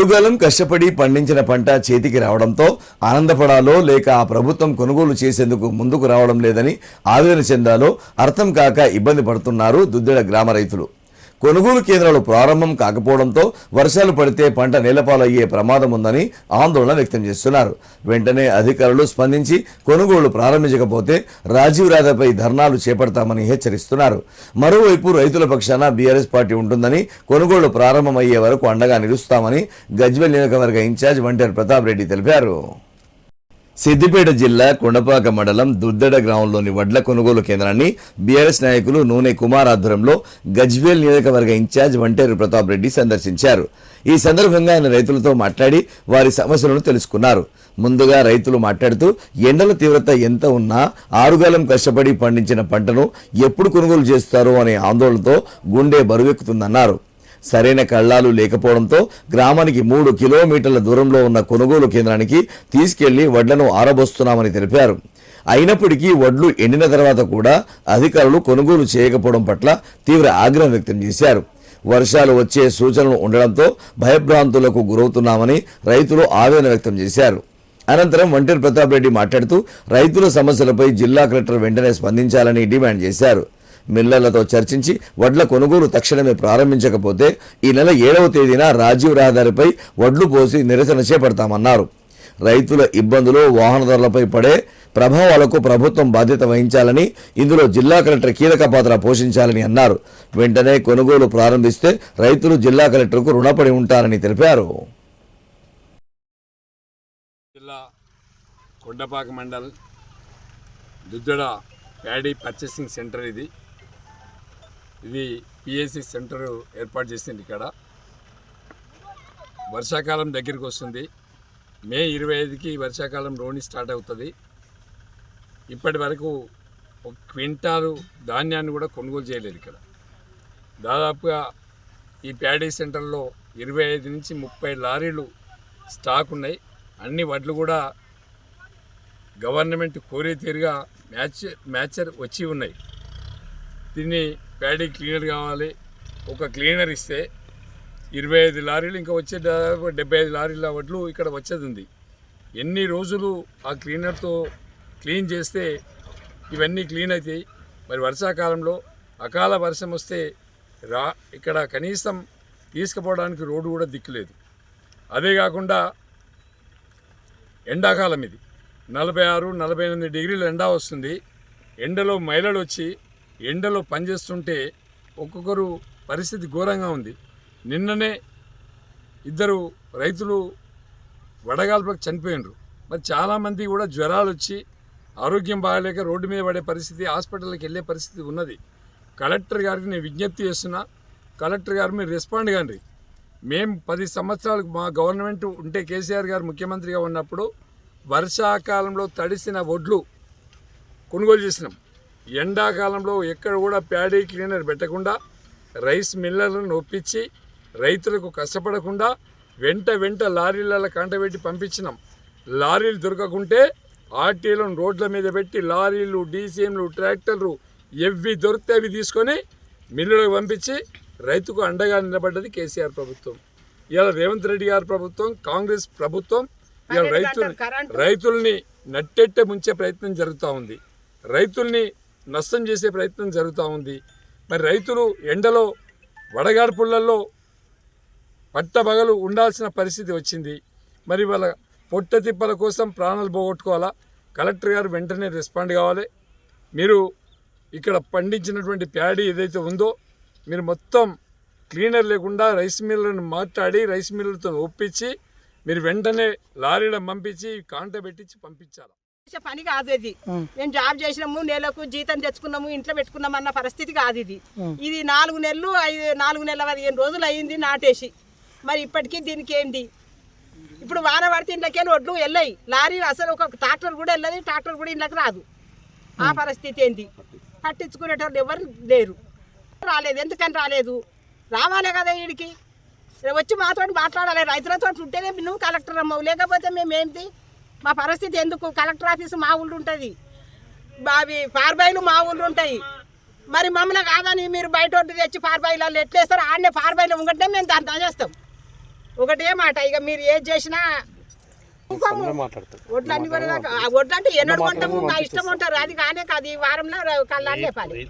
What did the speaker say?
ఆరుగాలం కష్టపడి పండించిన పంట చేతికి రావడంతో ఆనందపడాలో లేక ఆ ప్రభుత్వం కొనుగోలు చేసేందుకు ముందుకు రావడం లేదని ఆవేదన చెందాలో అర్థం కాక ఇబ్బంది పడుతున్నారు దుద్దెడ గ్రామ రైతులు. కొనుగోలు కేంద్రాలు ప్రారంభం కాకపోవడంతో వర్షాలు పడితే పంట నేలపాలయ్యే ప్రమాదం ఉందని ఆందోళన వ్యక్తం చేస్తున్నారు. వెంటనే అధికారులు స్పందించి కొనుగోలు ప్రారంభించకపోతే రాజీవ్ రాధాపై ధర్నాలు చేపడతామని హెచ్చరిస్తున్నారు. మరోవైపు రైతుల పక్షాన బీఆర్ఎస్ పార్టీ ఉంటుందని, కొనుగోలు ప్రారంభమయ్యే వరకు అండగా నిలుస్తామని గజ్వేల్ నియోజకవర్గ ఇన్ఛార్జ్ వంటేరు ప్రతాప్ రెడ్డి తెలిపారు. సిద్దిపేట జిల్లా కొండపాక మండలం దుద్దెడ గ్రామంలోని వడ్ల కొనుగోలు కేంద్రాన్ని బీఆర్ఎస్ నాయకులు నూనె కుమార్ ఆధ్వర్యంలో గజ్వేల్ నియోజకవర్గ ఇన్ఛార్జ్ వంటేరు ప్రతాప్ రెడ్డి సందర్శించారు. ఈ సందర్భంగా ఆయన రైతులతో మాట్లాడి వారి సమస్యలను తెలుసుకున్నారు. ముందుగా రైతులు మాట్లాడుతూ ఎండల తీవ్రత ఎంత ఉన్నా ఆరుగాలం కష్టపడి పండించిన పంటను ఎప్పుడు కొనుగోలు చేస్తారో అనే ఆందోళనతో గుండె బరువెక్కుతుందన్నారు. సరైన కళ్ళాలు లేకపోవడంతో గ్రామానికి 3 కిలోమీటర్ల దూరంలో ఉన్న కొనుగోలు కేంద్రానికి తీసుకెళ్లి వడ్లను ఆరబోస్తున్నామని తెలిపారు. అయినప్పటికీ వడ్లు ఎండిన తర్వాత కూడా అధికారులు కొనుగోలు చేయకపోవడం పట్ల తీవ్ర ఆగ్రహం వ్యక్తం చేశారు. వర్షాలు వచ్చే సూచనలు ఉండడంతో భయభ్రాంతులకు గురవుతున్నామని రైతులు ఆవేదన వ్యక్తం చేశారు. అనంతరం వంటేరు ప్రతాప్ రెడ్డి మాట్లాడుతూ రైతుల సమస్యలపై జిల్లా కలెక్టర్ వెంటనే స్పందించాలని డిమాండ్ చేశారు. మిల్లర్లతో చర్చించి వడ్ల కొనుగోలు తక్షణమే ప్రారంభించకపోతే ఈ నెల 7వ తేదీన రాజీవ్ రహదారిపై వడ్లు పోసి నిరసన చేపడతామన్నారు. రైతుల ఇబ్బందులు, వాహనదారులపై పడే ప్రభావాలకు ప్రభుత్వం బాధ్యత వహించాలని, ఇందులో జిల్లా కలెక్టర్ కీలక పాత్ర పోషించాలని అన్నారు. వెంటనే కొనుగోలు ప్రారంభిస్తే రైతులు జిల్లా కలెక్టర్కు రుణపడి ఉంటారని తెలిపారు. జిల్లా Kondapaka mandal Duddeda paddy purchasing centre ఇది పిఎస్సి సెంటర్ ఏర్పాటు చేసింది. ఇక్కడ వర్షాకాలం దగ్గరికి వస్తుంది. మే 25కి వర్షాకాలం రోణి స్టార్ట్ అవుతుంది. ఇప్పటి వరకు 1 క్వింటాలు ధాన్యాన్ని కూడా కొనుగోలు చేయలేదు. ఇక్కడ దాదాపుగా ఈ ప్యాడీ సెంటర్లో 25 నుంచి 30 లారీలు స్టాక్ ఉన్నాయి. అన్ని వడ్లు కూడా గవర్నమెంట్ కోరే తీరుగా మ్యాచర్ వచ్చి ఉన్నాయి. దీన్ని ప్యాడీ క్లీనర్ కావాలి. ఒక క్లీనర్ ఇస్తే 25 లారీలు, ఇంకా వచ్చే దాదాపు 75 లారీల వడ్లు ఇక్కడ వచ్చేది ఉంది. ఎన్ని రోజులు ఆ క్లీనర్తో క్లీన్ చేస్తే ఇవన్నీ క్లీన్ అవుతాయి? మరి వర్షాకాలంలో అకాల వర్షం వస్తే ఇక్కడ కనీసం తీసుకుపోవడానికి రోడ్డు కూడా దిక్కులేదు. అదే కాకుండా ఎండాకాలం ఇది 46-48 డిగ్రీల ఎండ వస్తుంది. ఎండలో మహిళలు వచ్చి ఎండలో పనిచేస్తుంటే ఒక్కొక్కరు పరిస్థితి ఘోరంగా ఉంది. నిన్ననే 2 రైతులు వడగాల్పకు చనిపోయినరు. మరి చాలామంది కూడా జ్వరాలు వచ్చి ఆరోగ్యం బాగాలేక రోడ్డు మీద పడే పరిస్థితి, హాస్పిటల్కి వెళ్ళే పరిస్థితి ఉన్నది. కలెక్టర్ గారికి నేను విజ్ఞప్తి చేస్తున్నా, కలెక్టర్ గారు మీరు రెస్పాండ్ కాండి. మేము 10 సంవత్సరాలు మా గవర్నమెంట్ ఉంటే కేసీఆర్ గారు ముఖ్యమంత్రిగా ఉన్నప్పుడు వర్షాకాలంలో తడిసిన వడ్లు కొనుగోలు చేసినాం. ఎండాకాలంలో ఎక్కడ కూడా ప్యాడీ క్లీనర్ పెట్టకుండా రైస్ మిల్లర్లను ఒప్పించి రైతులకు కష్టపడకుండా వెంట లారీలలో కంటబెట్టి పంపించినాం. లారీలు దొరకకుంటే ఆర్టీలను రోడ్ల మీద పెట్టి లారీలు, డీసీఎంలు, ట్రాక్టర్లు ఎవి దొరికితే అవి తీసుకొని మిల్లులకు పంపించి రైతుకు అండగా నిలబడ్డది కేసీఆర్ ప్రభుత్వం. ఇవాళ రేవంత్ రెడ్డి గారి ప్రభుత్వం, కాంగ్రెస్ ప్రభుత్వం ఇవాళ రైతుల్ని నట్టెట్ట ముంచే ప్రయత్నం జరుగుతూ ఉంది. రైతుల్ని నష్టం చేసే ప్రయత్నం జరుగుతూ ఉంది. మరి రైతులు ఎండలో వడగాడ్పుళ్లలో పట్టబగలు ఉండాల్సిన పరిస్థితి వచ్చింది. మరి వాళ్ళ పొట్ట తిప్పల కోసం ప్రాణాలు పోగొట్టుకోవాలా? కలెక్టర్ గారు వెంటనే రెస్పాండ్ కావాలి. మీరు ఇక్కడ పండించినటువంటి ప్యాడీ ఏదైతే ఉందో మీరు మొత్తం క్లీనర్ లేకుండా రైస్ మిల్లులను మాట్లాడి రైస్ మిల్లులతో ఒప్పించి మీరు వెంటనే లారీలను పంపించి కాంట పెట్టించి పంపించాలి. పని కాదు ఇది. మేము జాబ్ చేసినాము, నెలకు జీతం తెచ్చుకున్నాము, ఇంట్లో పెట్టుకున్నాము అన్న పరిస్థితి కాదు ఇది. ఇది 4 నెలలు 4 నెలల 15 రోజులు అయ్యింది నాటేసి. మరి ఇప్పటికీ దీనికి ఏంటి? ఇప్పుడు వాన పడితే ఇంట్లోకి వడ్లు వెళ్ళాయి. లారీ అసలు ఒక ట్రాక్టర్ కూడా వెళ్ళదు, ట్రాక్టర్ కూడా ఇంట్లోకి రాదు. ఆ పరిస్థితి ఏంటి? పట్టించుకునేటోళ్ళు ఎవరు లేరు. రాలేదు. ఎందుకని రాలేదు? రావాలే కదా వీడికి వచ్చి మాతో మాట్లాడాలి. రైతులతో ఉంటేనే నువ్వు కలెక్టర్ అమ్మవు, లేకపోతే మేమేంటి? మా పరిస్థితి ఎందుకు? కలెక్టర్ ఆఫీసు మా ఊళ్ళు ఉంటుంది, అవి పార్బాయిలు మా ఊళ్ళు ఉంటాయి. మరి మమ్మల్ని కాదని మీరు బయట తెచ్చి పార్బాయిలలో ఎట్లేస్తారు? ఆడనే పార్బాయిలో ఉంటే మేము దాన్ని చేస్తాం. ఒకటే మాట, ఇక మీరు ఏది చేసినా వడ్లు అన్ని కూడా వడ్లు అంటే ఎన్నడు కొంటాము, మా ఇష్టం ఉంటారు. అది కానే కాదు, ఈ వారంలో కళ్ళని లేపాలి.